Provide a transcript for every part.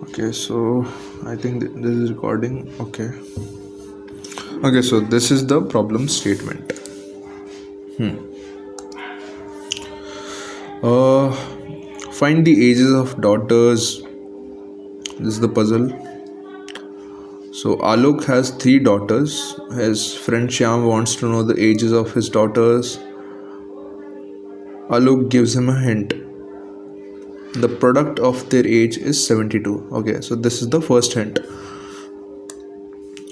Okay, so I think this is recording. Okay. Okay, so this is the problem statement. Uh, Find the ages of daughters. This is the puzzle. So Alok has 3 daughters. His friend Shyam wants to know the ages of his daughters. Alok gives him a hint. The product of their age is 72. Okay, so this is the first hint.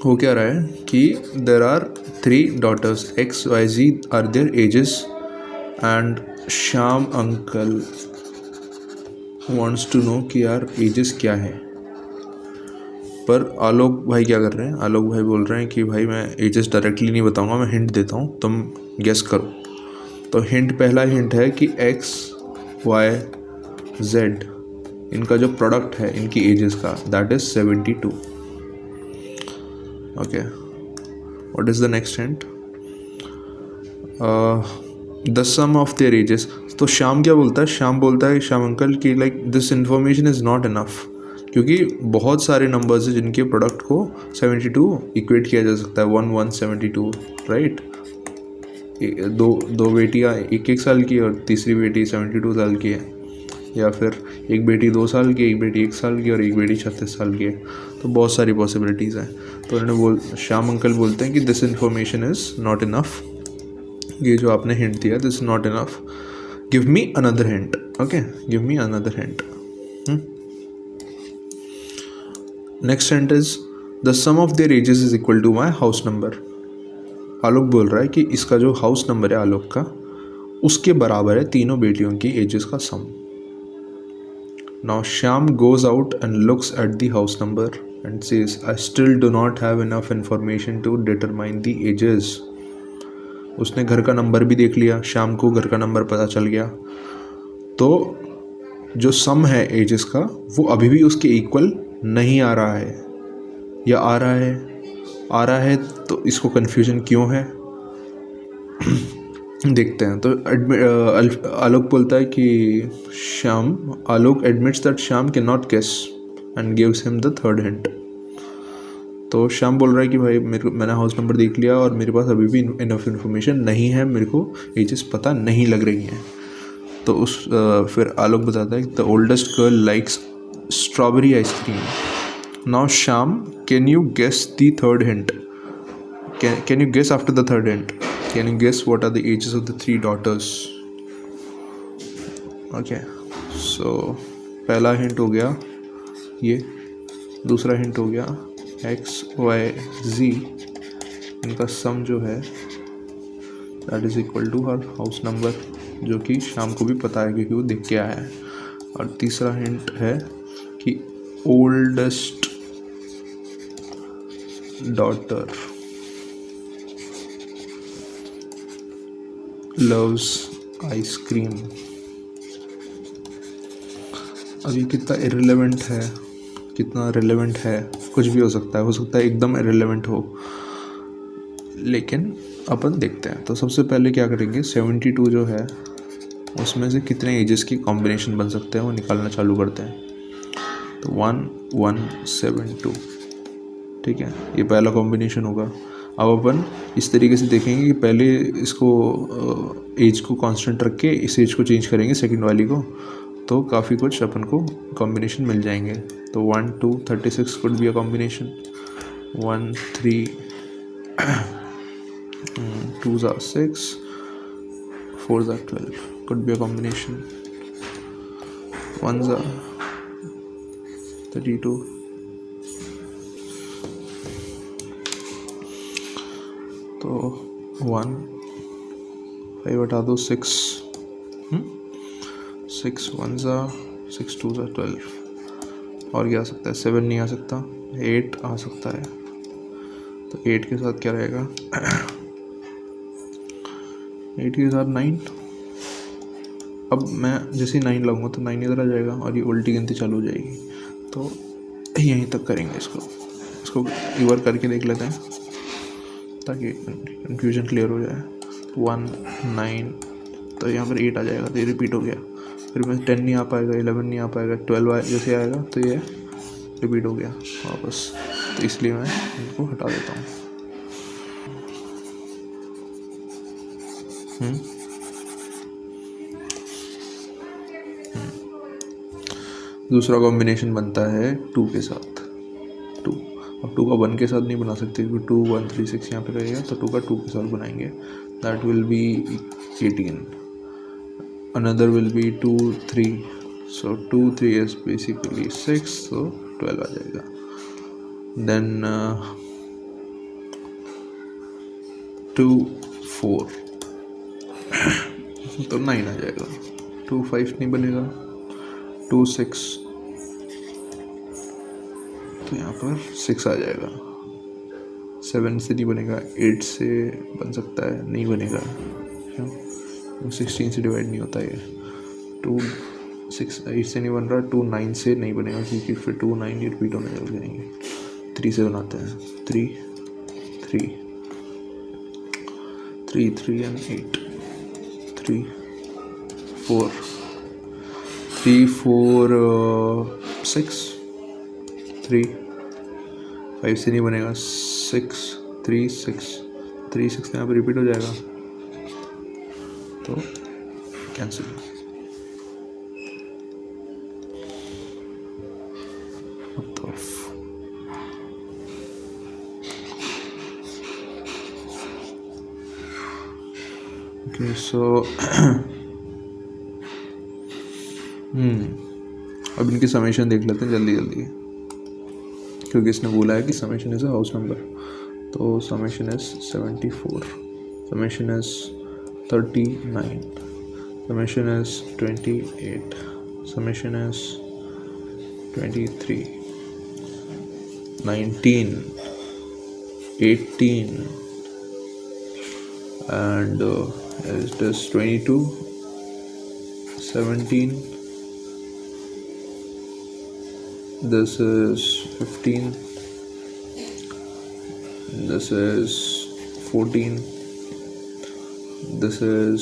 हो क्या रहा है कि there are 3 daughters, X, Y, Z are their ages, and Shyam uncle wants to know कि यार ages क्या है. पर आलोक भाई क्या कर रहे हैं? आलोक भाई बोल रहे हैं कि भाई मैं एजेस डायरेक्टली नहीं बताऊंगा, मैं हिंट देता हूँ, तुम गेस करो. तो हिंट, पहला हिंट है कि X, Y, Z इनका जो प्रोडक्ट है इनकी एजेस का, that is 72. Okay, what is the next hint? The sum of their ages. तो श्याम क्या बोलता है? श्याम बोलता है, श्याम अंकल की like this information is not enough, क्योंकि बहुत सारे नंबर्स हैं जिनके प्रोडक्ट को 72 इक्वेट किया जा सकता है. 1 राइट. दो बेटियाँ 1 साल की और तीसरी बेटी 72 साल की है, या फिर एक बेटी 2 साल की, एक बेटी 1 साल की और एक बेटी 36 साल की है. तो बहुत सारी पॉसिबिलिटीज़ हैं. तो उन्होंने श्याम अंकल बोलते हैं कि this information is not enough. ये जो आपने हिंट दिया, this is not enough, give me another hint. Okay, give me another hint. Next hint is the sum of their ages is equal to my house number. Alok बोल रहा है कि इसका जो हाउस नंबर है आलोक का, उसके बराबर है तीनों बेटियों की एजेस का सम. Now Shyam goes out and looks at the house number and says, I still do not have enough information to determine the ages. उसने घर का नंबर भी देख लिया, श्याम को घर का नंबर पता चल गया. तो जो सम है एजेस का वो अभी भी उसके इक्वल नहीं आ रहा है, या आ रहा है. तो इसको कन्फ्यूजन क्यों है देखते हैं. तो आलोक बोलता है कि Alok admits that Shyam can not guess and gives him the third hint. तो श्याम बोल रहा है कि भाई मैंने हाउस नंबर देख लिया और मेरे पास अभी भी इनफ इन्फॉर्मेशन नहीं है, मेरे को एजेस पता नहीं लग रही हैं. तो फिर आलोक बताता है the oldest girl likes strawberry ice cream. Now Shyam, can you guess the third hint? Can you guess after the third hint? Can you guess what are the ages of the 3 daughters? Okay, so पहला hint हो गया ये, दूसरा hint हो गया X, Y, Z इनका sum जो है that is equal to her house number, जो कि शाम को भी पता है क्योंकि वो देख के आया है. और तीसरा हिंट है कि ओल्डेस्ट डॉटर loves आइसक्रीम. अभी कितना इरेलेवेंट है, कितना रिलेवेंट है, कुछ भी हो सकता है एकदम इरेलेवेंट हो, लेकिन अपन देखते हैं. तो सबसे पहले क्या करेंगे, 72 जो है उसमें से कितने एजेस की कॉम्बिनेशन बन सकते हैं वो निकालना चालू करते हैं. तो 1 1 7 2, ठीक है, ये पहला कॉम्बिनेशन होगा. अब अपन इस तरीके से देखेंगे कि पहले इसको एज को कांस्टेंट रख के इस एज को चेंज करेंगे सेकंड वाली को, तो काफ़ी कुछ अपन को कॉम्बिनेशन मिल जाएंगे. तो 1 2 36 could be a combination. 1 3 2 are 6, 4 are 12 could be a combination. 1 are 32. तो 1 5 हटा दो, 6 6 1 are 6 2 are 12. और क्या आ सकता है? 7 नहीं आ सकता, 8 आ सकता है. तो 8 के साथ क्या रहेगा? 8 के साथ 9. अब मैं जैसे 9 लगाऊंगा तो 9 इधर आ जाएगा और ये उल्टी गिनती चालू हो जाएगी. तो यहीं तक करेंगे इसको एक बार करके देख लेते हैं ताकि कन्फ्यूजन क्लियर हो जाए. 1 9, तो यहाँ पर 8 आ जाएगा, तो ये रिपीट हो गया. फिर में 10 नहीं आ पाएगा, 11 नहीं आ पाएगा, 12 जैसे आएगा तो ये रिपीट हो गया वापस, तो इसलिए मैं इनको हटा देता हूँ। दूसरा कॉम्बिनेशन बनता है 2 के साथ। 2, अब 2 का 1 के साथ नहीं बना सकते क्योंकि 2 1 3 6 यहाँ पे रहेगा, तो 2 का 2 के साथ बनाएंगे। That will be 18। Another will be 2 3, so 2 3 is basically 6, so 12 आ जाएगा। देन 2 4 तो 9 आ जाएगा। 2 5 नहीं बनेगा। 2 6 तो यहाँ पर 6 आ जाएगा। 7 से नहीं बनेगा। 8 से बन सकता है, नहीं बनेगा क्यों? 16 से डिवाइड नहीं होता है। 2 6 8 से नहीं बन रहा। 2 9 से नहीं बनेगा क्योंकि फिर 2 9 रिपीट होने लग जाएंगे। 3 से बनाते हैं। 3 3 3 3 and 8 3 4 3 4 6 3 5 से नहीं बनेगा। 6 3 6 3 6 यहाँ पर रिपीट हो जाएगा, तो कैंसिल। ओके सो अब इनकी समेशन देख लेते हैं जल्दी जल्दी, क्योंकि इसने बोला है कि summation is a house number. तो summation is 74, summation is 39, summation is 28, summation is 23, 19, 18 and is this 22, 17, this is 15, this is 14, this is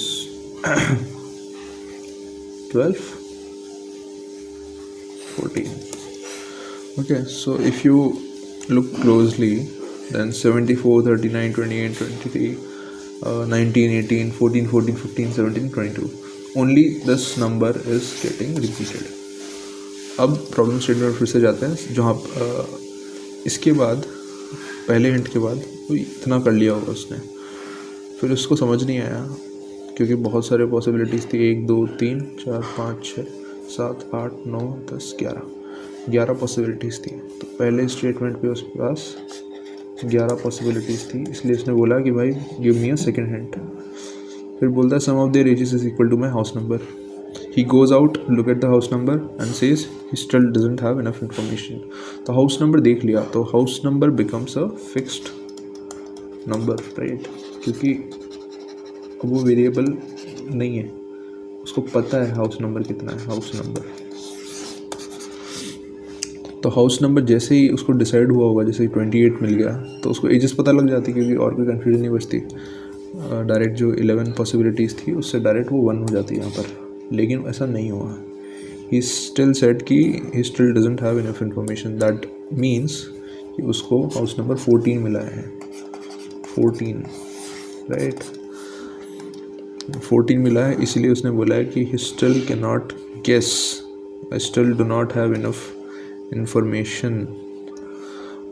12, 14. Okay, so if you look closely, then 74, 39, 28, 23, 19, 18, 14, 14, 15, 17, 22. Only this number is getting repeated. अब problem statement फिर से जाते हैं, जहाँ इसके बाद पहले hint के बाद वो इतना कर लिया होगा उसने, फिर उसको समझ नहीं आया क्योंकि बहुत सारे पॉसिबिलिटीज़ थी। 1 2 3 4 5 6 7 8 9 10 11 पॉसिबिलिटीज़ थी। तो पहले स्टेटमेंट पे उसके पास 11 पॉसिबिलिटीज़ थी, इसलिए उसने बोला कि भाई give me a second hint. फिर बोलता है sum of their ages is equal to my house number. He goes out, look at the house number and says he still doesn't have enough information. तो house number देख लिया, तो house number becomes a fixed number, right? क्योंकि अब वो variable नहीं है, उसको पता है हाउस नंबर कितना है। हाउस नंबर तो हाउस नंबर जैसे ही उसको डिसाइड हुआ होगा, जैसे 28 मिल गया तो उसको एजेस पता लग जाती, क्योंकि और कोई कन्फ्यूजन नहीं बचती। डायरेक्ट जो 11 पॉसिबिलिटीज़ थी उससे डायरेक्ट वो 1 हो जाती है यहाँ पर, लेकिन ऐसा नहीं हुआ। ही स्टिल सेड कि he still doesn't have enough information. That means कि उसको हाउस नंबर 14 मिला है। 14 राइट, 14 मिला है, इसीलिए उसने बोला है कि he still can not guess, I still do not have enough information.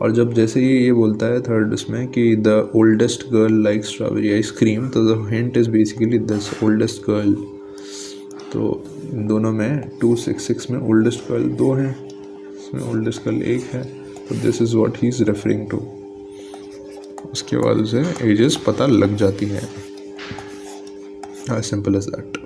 और जब जैसे ये बोलता है थर्ड उसमें कि the oldest girl like strawberry ice cream, तो the hint is basically this oldest girl. तो इन दोनों में 2 6 6 में ओल्डेस्ट गर्ल 2 है, इसमें ओल्डेस्ट गर्ल 1 है, तो this is what he is referring to. उसके बाद उसे एजेस पता लग जाती है, एज सिंपल एज दैट।